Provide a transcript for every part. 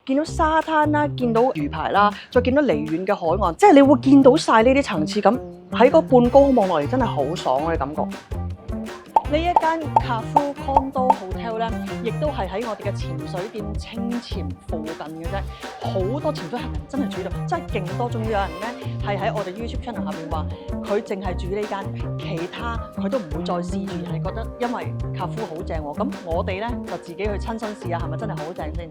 見到沙灘啦，見到魚排啦，再見到離遠嘅海岸，即係你會見到晒呢啲層次感，喺個半高空望落嚟真係好爽嘅感覺。呢一間 Kafue Condo Hotel 咧，亦都係喺我哋嘅潛水店清潛附近嘅啫。好多潛水客人真係住度，真係勁多。仲有人咧係喺我哋 YouTube channel 下邊話，佢淨係住呢間，其他佢都唔會再試住，係覺得因為 Kafue 好正喎。咁我哋咧就自己去親身試下，係咪真係好正先？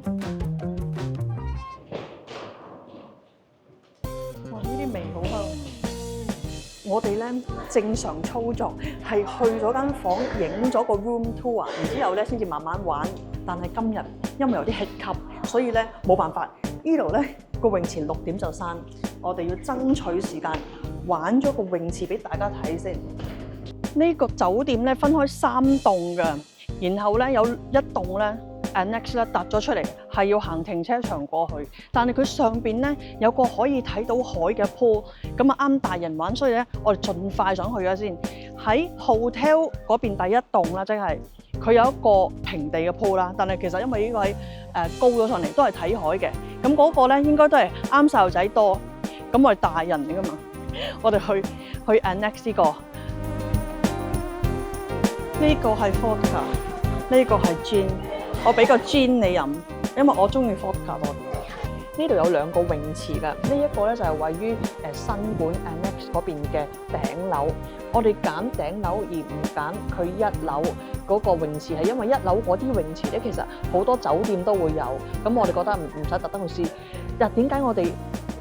哇！呢啲味好香。我哋咧正常操作係去咗間房影咗個 room tour，然之後咧先至慢慢玩。但係今日因為有啲 hiccup，所以咧冇辦法。呢度咧個泳池6點就閂，我哋要爭取時間玩咗個泳池俾大家睇先。呢個酒店咧分開3棟㗎，然後咧有一棟咧 annex 咧搭咗出嚟，係要行停車場過去。但係佢上邊咧有個可以睇到海嘅 pool， 咁啊啱大人玩，所以咧我哋盡快上去咗先。喺 hotel 嗰邊第一棟啦，即係佢有一個平地嘅 pool 啦，但係其實因為呢個係高咗上嚟，都係睇海嘅。咁嗰個咧應該都係啱細路仔多，咁我哋大人嚟噶嘛，我哋去 annex 呢個。呢個係 vodka， 呢個係 gin， 我俾個 gin 你飲，因為我中意 vodka 多啲。呢度有2個泳池㗎，呢一個咧就係位於新館 annex 嗰邊嘅頂樓。我哋揀頂樓而唔揀佢1樓嗰個泳池，係因為1樓嗰啲泳池咧，其實好多酒店都會有，咁我哋覺得唔使特登去試。嗱，點解我哋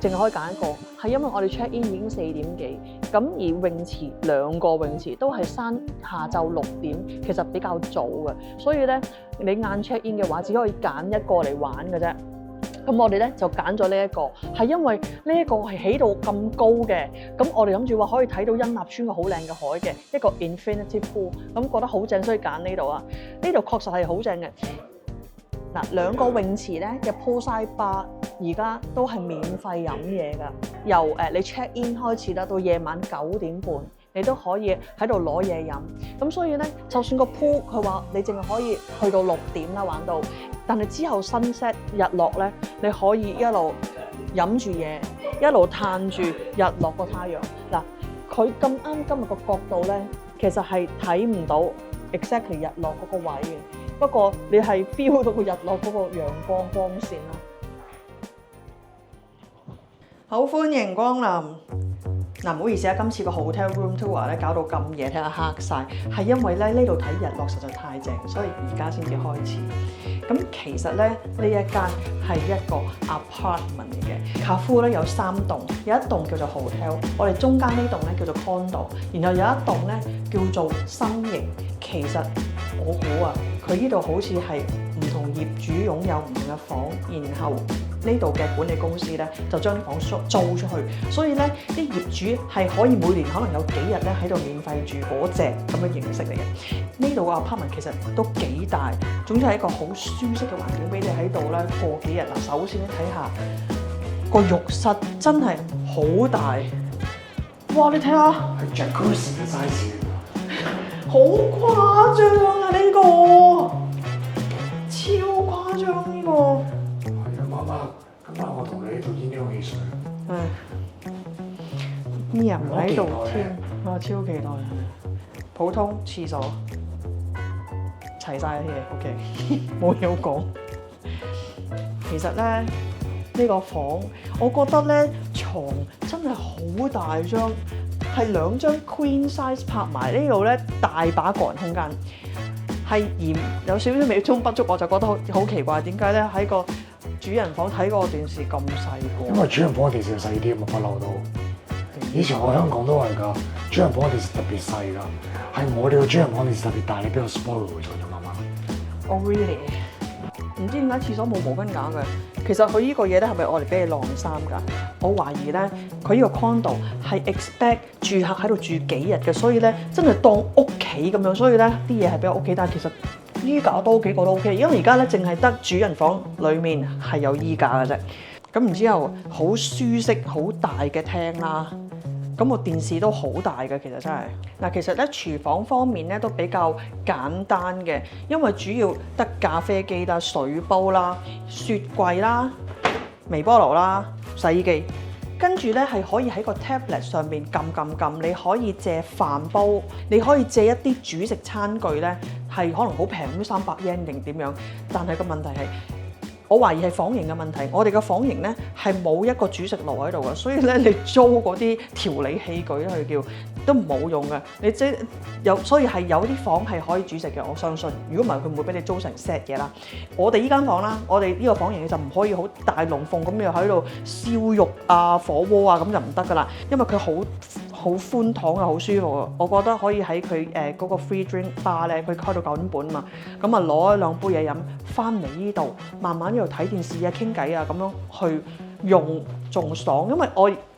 淨係可以揀一個？係因為我哋 check in 已經4點幾，咁而泳池2個泳池都係閂下晝6點，其實比較早嘅，所以咧你晏 check in 嘅話，只可以揀一個嚟玩嘅啫。咁我哋咧就揀咗呢一個，係因為呢一個係起到咁高嘅，咁我哋諗住話可以睇到恩納村個好靚嘅海嘅一個 infinity pool， 咁覺得好正，所以揀呢度啊。呢度確實係好正嘅。嗱，2個泳池咧嘅 poolside bar 而家都係免費飲嘢㗎，由你 check in 開始啦，到夜晚9點半。你都可以喺度攞嘢飲，咁所以咧，就算個 pool 佢話你淨係可以去到6點啦玩到，但係之後 sunset 日落咧，你可以一路飲住嘢，一路嘆住日落個太陽。嗱，佢咁啱今日個角度咧，其實係睇唔到 exactly 日落嗰個位嘅，不過你係 feel 到個日落嗰個陽光光線啦。好，歡迎光臨。嗱，唔好意思啊，今次個 hotel room tour 咧搞到咁夜，睇下黑晒，係因為咧呢度睇日落實在太正，所以而家先至開始。咁其實咧呢一間係一個 apartment 嚟嘅，Kafue咧有3棟，有一棟叫做 hotel， 我哋中間呢棟咧叫做 condo， 然後有一棟咧叫做新型。其實我估啊，佢呢度好似係唔同業主擁有唔同嘅房，然後呢度嘅管理公司咧就將啲房租出去，所以咧啲業主係可以每年可能有幾日咧喺度免費住嗰隻咁嘅形式嚟嘅。呢度嘅 apartment 其實都幾大，總之係一個好舒適嘅環境俾你喺度咧過幾日啦。首先咧睇下個浴室真係好大，哇！你睇下係 Jacuzzi 嘅 size， 好誇張啊！呢個超誇張呢個。係啊，媽媽，今晚我同你喺度演咗汽水。咩人唔喺度添？我超期待。普通廁所齊晒啲嘢 ，OK， 冇嘢好講。其實咧，呢個房我覺得咧床真係好大張，係2張 queen size 拍埋呢度咧，大把個人空間。係嫌有少少美中不足，我就覺得好奇怪，點解咧喺個主人房睇個電視咁細個？因為主人房嘅電視細啲啊嘛，不嬲都。以前我香港都係㗎，主人房嘅電視特別細㗎，係我哋個主人房電視特別大，你俾我 spoil 咗啫嘛嘛。Oh really？ 唔知點解廁所冇毛巾架嘅？其實佢呢個嘢咧係咪我哋俾你晾衫㗎？我懷疑咧，佢呢個 condo 係 expect 住客喺度住幾日嘅，所以咧真係當屋企咁樣，所以咧啲嘢係俾我屋企，但係其實衣架多幾個都 OK， 因為而家咧淨係得主人房裡面係有衣架嘅啫。咁然之後好舒適、好大嘅廳啦。咁個電視都好大嘅，其實真係嗱。其實咧廚房方面咧都比較簡單嘅，因為主要得咖啡機啦、水煲啦、雪櫃啦、微波爐啦、洗衣機。跟住咧係可以喺個 tablet 上邊撳，你可以借飯煲，你可以借一啲煮食餐具咧，係可能好平咁300 yen 定點樣，但係個問題係，我懷疑係房型嘅問題。我哋嘅房型咧係冇一個煮食爐喺度嘅，所以咧你租嗰啲調理器具咧，佢叫都冇用嘅。你即有，所以係有啲房係可以煮食嘅，我相信。如果唔係，佢唔會俾你租成 set 嘅啦。我哋依間房啦，我哋呢個房型就唔可以好大龍鳳咁又喺度燒肉啊、火鍋啊咁就唔得噶啦，因為佢好寬敞啊，好舒服啊。我覺得可以喺佢嗰個 free drink bar 咧，佢開到9點半啊嘛，咁啊攞2杯嘢飲，翻嚟呢度慢慢喺度睇電視啊、傾偈啊咁樣去用仲爽。因為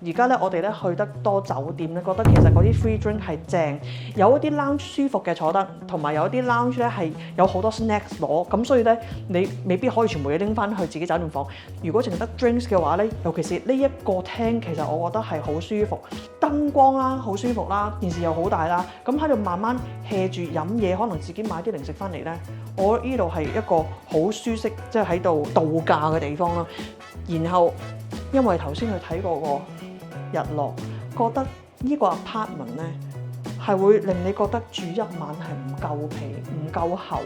而家咧我哋咧去得多酒店咧，覺得其實嗰啲 free drink 係正，有一啲 lounge 舒服嘅坐得，同埋有一啲 lounge 咧係有好多 snacks 攞，咁所以咧你未必可以全部嘢拎翻去自己酒店房。如果淨得 drinks 嘅話咧，尤其是呢一個廳，其實我覺得係好舒服，燈光啦好舒服啦，電視又好大啦，咁喺度慢慢 hea 住飲嘢，可能自己買啲零食翻嚟咧，我呢度係一個好舒適，即係喺度度假嘅地方啦。然後因為頭先去睇過個日落，覺得呢個 apartment 咧係會令你覺得住一晚係唔夠皮、唔夠厚。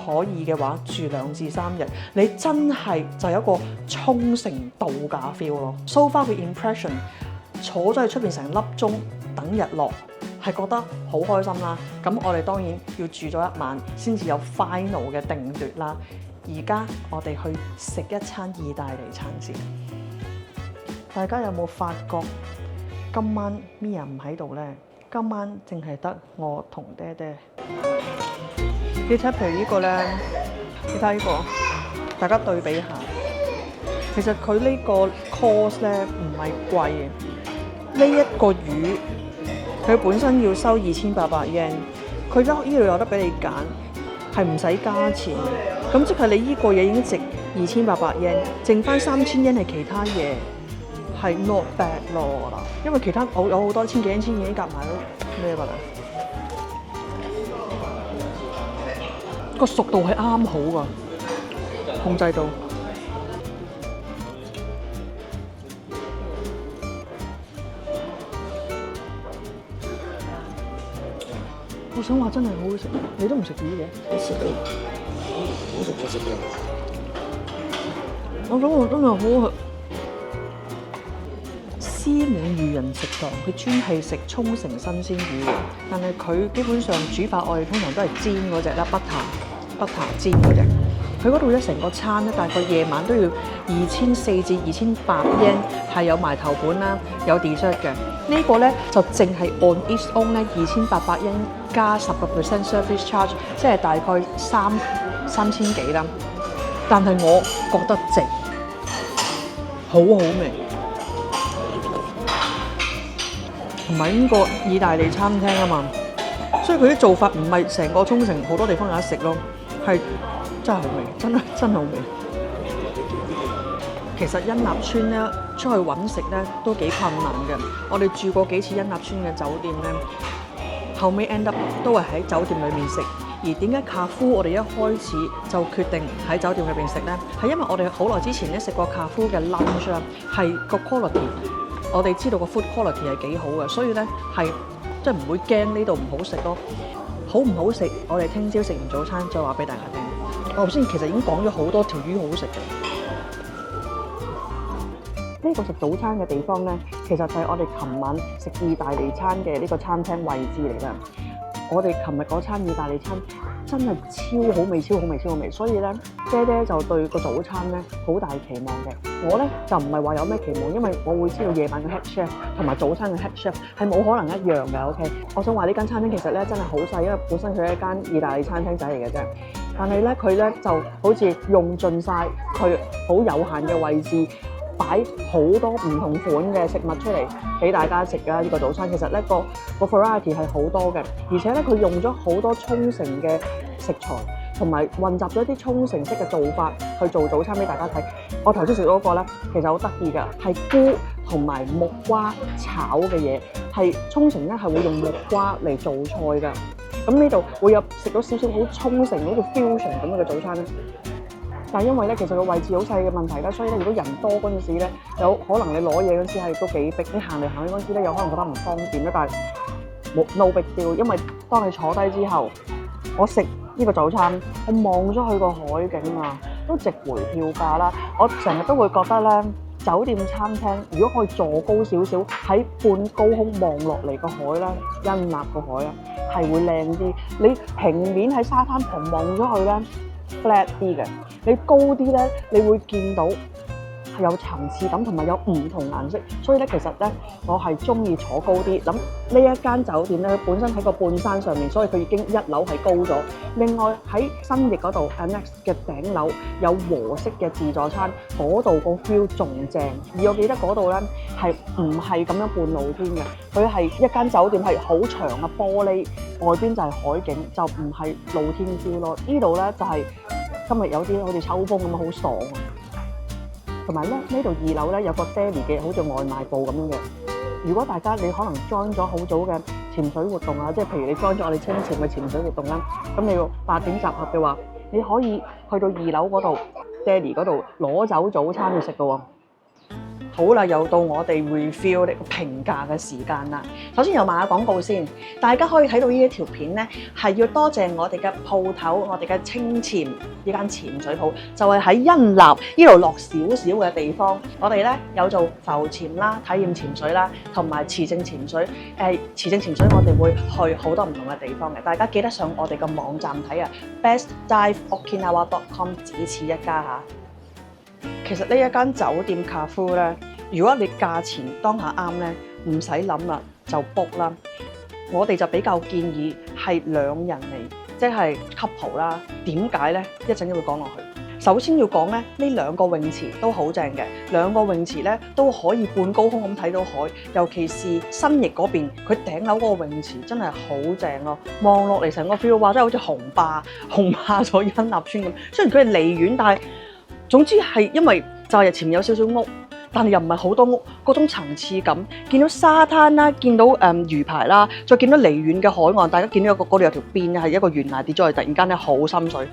可以嘅話，住2至3日，你真係就有一個沖繩度假 feel 咯。So far 嘅 impression， 坐咗喺出邊成粒鐘等日落，係覺得好開心啦。咁我哋當然要住咗一晚，先至有 final 嘅定奪啦。而家我哋去食一餐意大利餐先。大家有冇發覺今晚 Mia 唔喺度咧？今晚淨係得我同爹爹。你睇譬如呢個咧，你睇呢個，大家對比下。其實佢呢個 course 咧唔係貴嘅。呢一個魚，佢本身要收2800 yen， 佢呢度有得俾你揀，係唔使加錢嘅。咁即係你呢個嘢已經值2800 yen， 剩翻3000 yen 係其他嘢，係 not bad 咯啦。因為其他有好多千幾 yen 夾埋都咩㗎啦。個熟度係啱好㗎，控制到。我想話真係好好食，你都唔食魚嘅？我食嘅，我食嘅。我想話真係好好食。師母魚人食堂，佢專係食沖繩新鮮魚嘅，但係佢基本上煮法我哋通常都係煎嗰隻啦，butter 煎嗰隻。佢嗰度咧成個餐咧，大概夜晚都要2400至2800 yen， 係有埋頭盤啦，有 dessert 嘅。呢個咧就淨係 on its own 咧2800 yen 加10% service charge， 即係大概3000幾啦。但係我覺得值，好好味。同埋呢個意大利餐廳啊嘛，所以佢啲做法唔係成個沖繩好多地方有得食咯，係真係好味，真係好味。其實恩納村咧出去揾食咧都幾困難嘅，我哋住過幾次恩納村嘅酒店咧，後尾 end up 都係喺酒店裏面食。而點解卡夫我哋一開始就決定喺酒店裏邊食咧？係因為我哋好耐之前咧食過卡夫嘅 lunch 啦，係個 quality。我哋知道個 food quality 係幾好嘅，所以咧係即係唔會驚呢度唔好食咯。好唔好食？我哋聽朝食完早餐再話俾大家聽。我頭先其實已經講咗好多條魚好食嘅。呢個食早餐嘅地方咧，其實就係我哋琴晚食意大利餐嘅呢個餐廳位置嚟㗎。我哋琴日嗰餐意大利餐真係超好味，超好味，超好味，所以咧爹爹就對個早餐咧好大期望嘅。我咧就唔係話有咩期望，因為我會知道夜晚嘅 head chef 同埋早餐嘅 head chef 係冇可能一樣嘅。OK， 我想話呢間餐廳其實咧真係好細，因為本身佢係一間意大利餐廳仔嚟嘅啫。但係咧佢咧就好似用盡晒佢好有限嘅位置，擺好多唔同款嘅食物出嚟俾大家食㗎。呢個早餐其實咧個 variety 係好多嘅，而且咧佢用咗好多沖繩嘅食材，同埋混雜咗一啲沖繩式嘅做法去做早餐俾大家睇。我頭先食嗰個咧，其實好得意㗎，係菇同埋木瓜炒嘅嘢，係沖繩咧係會用木瓜嚟做菜㗎。咁呢度會有食到少少好沖繩嗰個 fusion 咁樣嘅早餐咧。但係因為咧，其實個位置好細嘅問題咧，所以咧，如果人多嗰陣時咧，有可能你攞嘢嗰陣時係都幾逼，你行嚟行去嗰陣時咧，有可能覺得唔方便咧，但係冇 no big deal，因為當你坐低之後，我食呢個早餐，我望咗去個海景啊，都值回票價啦。我成日都會覺得咧，酒店餐廳如果可以坐高少少，喺半高空望落嚟個海啦，恩納個海啦，係會靚啲。你平面喺沙灘旁望咗去咧 flat 啲嘅，你高啲咧，你會見到係有層次感同埋有唔同顏色，所以咧其實咧我係中意坐高啲。咁呢一間酒店咧，佢本身喺個半山上面，所以佢已經一樓係高咗。另外喺新翼嗰度 Annex 嘅頂樓有和式嘅自助餐，嗰度個 feel 仲正。而我記得嗰度咧係唔係咁樣半露天嘅，佢係一間酒店係好長嘅玻璃，外邊就係海景，就唔係露天 feel 咯。呢度咧就係今日有啲好似秋風咁樣好爽啊！同埋咧，呢度2樓咧有個 Daily 嘅，好似外賣部咁樣嘅。如果大家你可能 join 咗好早嘅潛水活動啊，即係譬如你 join 咗我哋清潛嘅潛水活動啦，咁你要8點集合嘅話，你可以去到2樓嗰度 Daily 嗰度攞走早餐去食嘅喎。好啦，又到我哋 review 呢個評價嘅時間啦。首先又賣下廣告先，大家可以睇到呢一條片咧，係要多謝我哋嘅鋪頭，我哋嘅清潛呢間潛水鋪，就係喺恩納呢度落少少嘅地方。我哋咧有做浮潛啦、體驗潛水啦，同埋持證潛水。持證潛水我哋會去好多唔同嘅地方嘅，大家記得上我哋嘅網站睇啊 bestdiveokinawa.com 只此一家嚇。其實呢一間酒店 Carrefour 咧，如果你價錢當下啱咧，唔使諗啦，就 book 啦。我哋就比較建議係2人嚟，即係 couple 啦。點解咧？一陣會講落去。首先要講咧，呢2個泳池都好正嘅，2個泳池咧都可以半高空咁睇到海，尤其是新翼嗰邊，佢頂樓嗰個泳池真係好正咯，望落嚟成個 feel 話真係好似紅霸咗恩納村咁。雖然佢係離遠，但係總之係因為就係前面有少少屋，但係又唔係好多屋，嗰種層次感，見到沙灘啦，見到魚排啦，再見到離遠嘅海岸，大家見到嗰度有條邊係一個懸崖跌咗去，突然間咧好深水，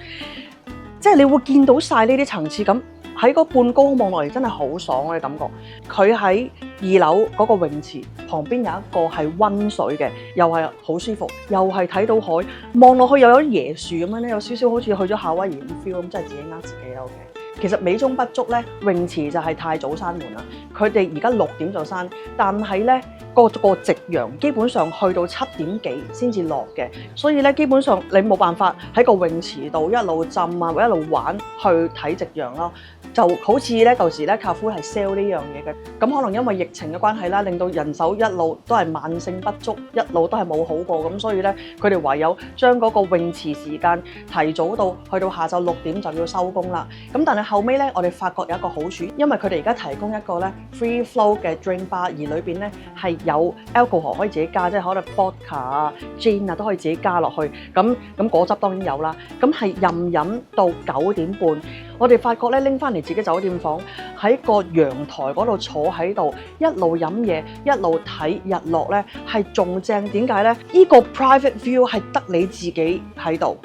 即係你會見到晒呢啲層次感，喺個半高空望落嚟真係好爽嘅感覺。佢喺2樓嗰個泳池旁邊有一個係溫水嘅，又係好舒服，又係睇到海，望落去又有啲椰樹咁樣咧，有少少好似去咗夏威夷咁 feel 咁，真係自己呃自己啦。OK。其實美中不足咧，泳池就係太早閂門啦。佢哋而家6點就閂，但係咧個夕陽基本上去到7點幾先至落嘅，所以咧基本上你冇辦法喺個泳池度一路浸啊，或一路玩去睇夕陽咯。就好似咧舊時咧Carrefour係 sell 呢樣嘢嘅，咁可能因為疫情嘅關係啦，令到人手一路都係慢性不足，一路都係冇好過，咁所以咧佢哋唯有將嗰個泳池時間提早到去到下晝6點就要收工啦。咁但係後尾咧，我哋發覺有一個好處，因為佢哋而家提供一個咧 free flow 嘅 drink bar，而裏邊咧係有 alcohol 可以自己加，即係可能 vodka 啊、gin 啊都可以自己加落去。咁果汁當然有啦。咁係任飲到9點半。我哋發覺咧拎翻嚟自己酒店房，喺個陽台嗰度坐喺度，一路飲嘢，一路睇日落咧，係仲正。點解咧？呢個 private view 係得你自己喺度，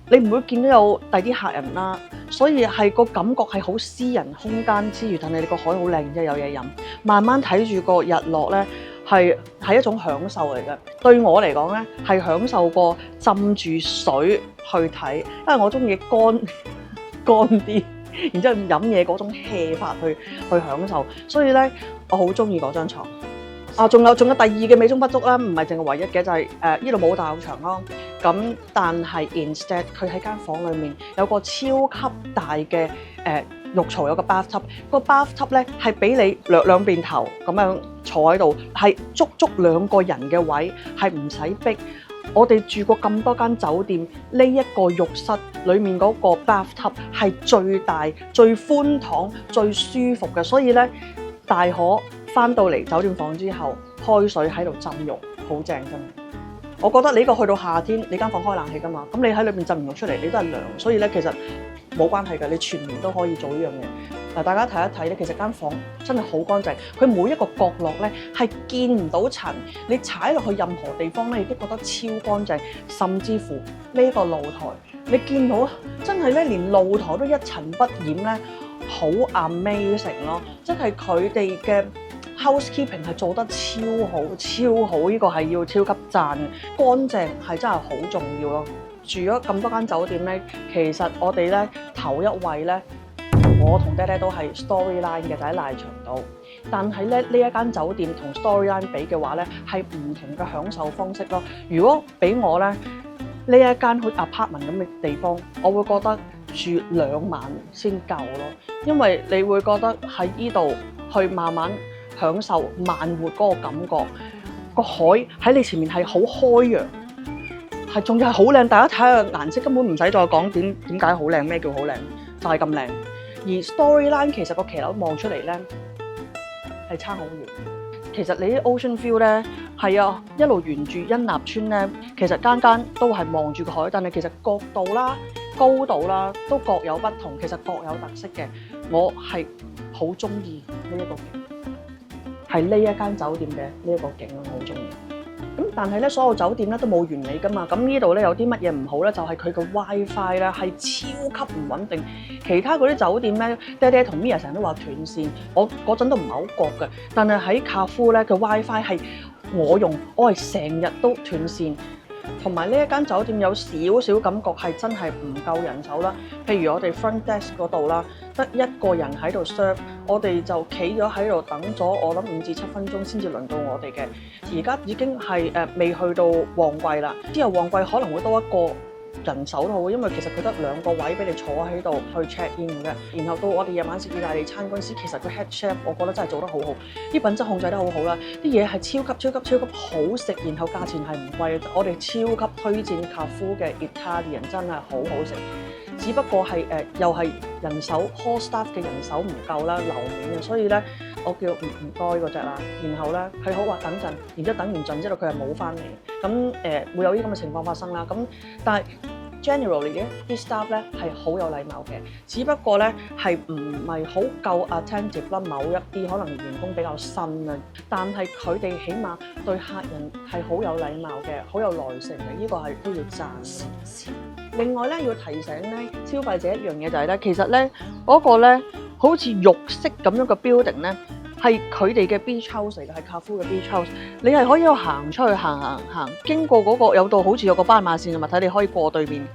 你唔會見到有第啲客人啦，所以係個感覺係好私人空間之餘，但係你個海好靚，然之後有嘢飲，慢慢睇住個日落咧，係一種享受嚟嘅。對我嚟講咧，係享受過浸住水去睇，因為我中意乾啲，然之後飲嘢嗰種 hea 法去享受，所以咧我好中意嗰張床。仲有第2嘅美中不足啦，唔係淨係唯一嘅，就係呢度冇大浴場咯。咁但係 instead 佢喺間房裏面有個超級大嘅浴槽，有個 bathtub，個 bathtub 咧係俾你兩邊頭咁樣坐喺度，係足2個人嘅位，係唔使逼。我哋住過咁多間酒店，呢一個浴室裏面嗰個 bathtub 係最大、最寬敞、最舒服嘅，所以咧大可翻到嚟酒店房之後開水喺度浸浴，好正真。我覺得你呢個去到夏天，你間房開冷氣㗎嘛，咁你喺裏邊浸完浴出嚟，你都係涼，所以咧其實冇關係嘅，你全年都可以做呢樣嘢。嗱，大家睇一睇咧，其實間房真係好乾淨，佢每一個角落咧係見唔到塵，你踩落去任何地方咧，亦都覺得超乾淨，甚至乎呢個露台你見到真係咧，連露台都一塵不染咧，好 amazing 咯！即係佢哋嘅 housekeeping 係做得超好，超好，呢個係要超級讚。乾淨係真係好重要咯。住咗咁多間酒店咧，其實我哋咧頭一位咧，我同爹爹都係 Storyline 嘅，就喺賴場度。但係咧呢一間酒店同 Storyline 比嘅話咧，係唔同嘅享受方式咯。如果俾我咧，呢一間好似 apartment 咁嘅地方，我會覺得住2晚先夠咯，因為你會覺得喺依度去慢慢享受慢活嗰個感覺，個海喺你前面係好開揚，係仲要係好靚。大家睇下顏色，根本唔使再講點解好靚，咩叫好靚，就係咁靚。而 Storyline 其實個騎樓望出嚟咧係差好遠。其實你啲 ocean view 咧係啊，一路沿住恩納村咧，其實間間都係望住個海，但係其實角度啦、高度啦都各有不同，其實各有特色嘅。我係好中意呢一個景，係呢一間酒店嘅呢一個景咯，我好中意。咁但係咧，所有酒店咧都冇完美噶嘛。咁呢度咧有啲乜嘢唔好咧？就係佢個 WiFi 咧係超級唔穩定。其他嗰啲酒店咧，爹爹同 Mia 成日都話斷線，我嗰陣都唔係好覺嘅。但係喺卡夫咧，佢 WiFi 係我用，我係成日都斷線。同埋呢一間酒店有少少感覺係真係唔夠人手啦。譬如我哋 front desk 嗰度啦，得一個人喺度 serve，我哋就企咗喺度等咗，我諗5至7分鐘先至輪到我哋嘅。而家已經係未去到旺季啦，之後旺季可能會多一個人手都好，因為其實佢得2個位俾你坐喺度去 check in 嘅。然後到我哋夜晚食意大利餐嗰陣時，其實個 head chef 我覺得真係做得好好，啲品質控制得好好啦，啲嘢係超級好食，然後價錢係唔貴。我哋超級推薦卡夫嘅 Italian， 真係好好食。只不過係又係人手 hall staff 嘅人手唔夠啦，樓面啊，所以咧我叫唔該嗰隻啦。然後咧佢好話等陣，然之後等完陣之後佢係冇翻嚟，咁會有啲咁嘅情況發生啦。咁但係 generally 嘅啲 staff 咧係好有禮貌嘅，只不過咧係唔係好夠 attentive 啦。某一啲可能員工比較新啊，但係佢哋起碼對客人係好有禮貌嘅，好有耐性嘅，呢個係都要讚。另外咧要提醒咧消費者一樣嘢就係咧，其實咧嗰個咧好似浴室咁樣嘅 building 咧係佢哋嘅 beach house 嚟嘅，係卡夫嘅 beach house。你係可以行出去行，經過嗰個有道好似有個斑馬線嘅物體，你可以過對面。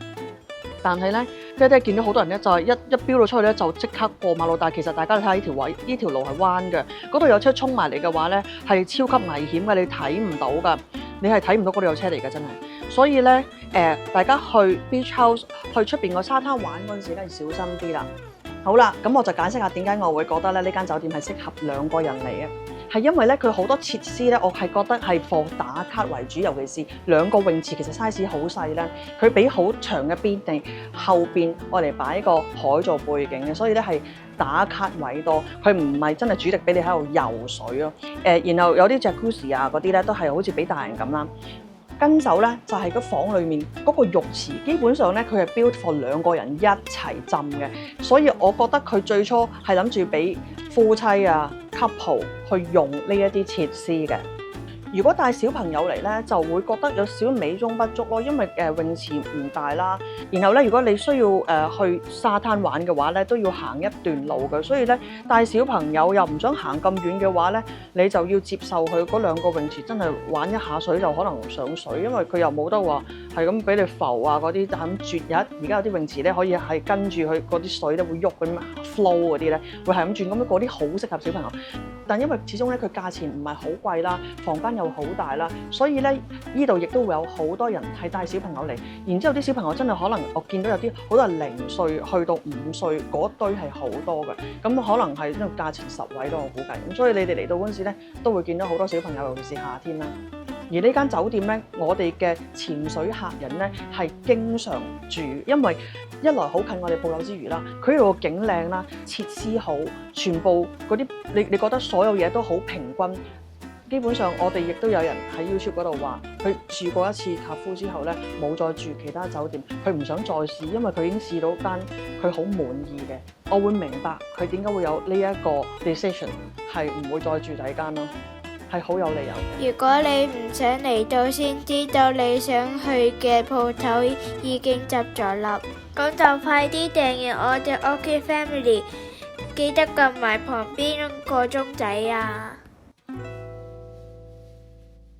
但係咧，爹爹見到好多人咧就係一飆到出去咧就即刻過馬路，但係其實大家睇下呢條路係彎嘅，嗰度有車衝埋嚟嘅話咧係超級危險嘅，你睇唔到㗎，你係睇唔到嗰度有車嚟嘅真係。所以咧大家去 beach house 去出邊個沙灘玩嗰陣時咧，要小心啲啦。好啦，咁我就解釋下點解我會覺得咧呢間酒店係適合2個人嚟嘅，係因為咧佢好多設施咧，我係覺得係放打卡為主，尤其是2個泳池其實 size 好細咧，佢俾好長嘅邊地，後邊我嚟擺個海做背景嘅，所以咧係打卡位多，佢唔係真係主力俾你喺度游水咯。然後有啲 jacuzzi 啊嗰啲咧都係好似俾大人咁啦。跟手咧就係個房裡面嗰個浴池，基本上咧佢係 build for 2個人一齊浸嘅，所以我覺得佢最初係諗住俾夫妻啊 couple 去用呢一啲設施嘅。如果帶小朋友嚟咧，就會覺得有少少美中不足咯，因為泳池唔大啦。然後咧，如果你需要去沙灘玩嘅話咧，都要行一段路嘅。所以咧，帶小朋友又唔想行咁遠嘅話咧，你就要接受佢嗰2個泳池真係玩一下水就可能上水，因為佢又冇得話係咁俾你浮啊嗰啲，就咁轉。而家有啲泳池咧可以係跟住佢嗰啲水咧會喐咁 flow 嗰啲咧，會係咁轉，咁嗰啲好適合小朋友。但因為始終咧佢價錢唔係好貴啦，房間又好大啦，所以咧呢度亦都會有好多人係帶小朋友嚟，然之後啲小朋友真係可能我見到有啲好多係0歲去到5歲嗰堆係好多嘅，咁可能係因為價錢10位都我估計，咁所以你哋嚟到嗰陣時咧都會見到好多小朋友，尤其是夏天啦。而呢間酒店咧，我哋嘅潛水客人咧係經常住，因為一來好近我哋鋪頭之餘啦，佢呢度個景靚啦，設施好，全部嗰啲你覺得所有嘢都好平均。基本上我哋亦都有人喺 YouTube 嗰度話，佢住過一次卡夫之後咧，冇再住其他酒店，佢唔想再試，因為佢已經試到間佢好滿意嘅。我會明白佢點解會有呢一個 decision 係唔會再住第二間咯。係好有理由嘅。如果你唔想嚟到先知道你想去嘅鋪頭已經執咗笠，咁就快啲訂閱我哋 OK Family，記得撳埋旁邊個鐘仔啊！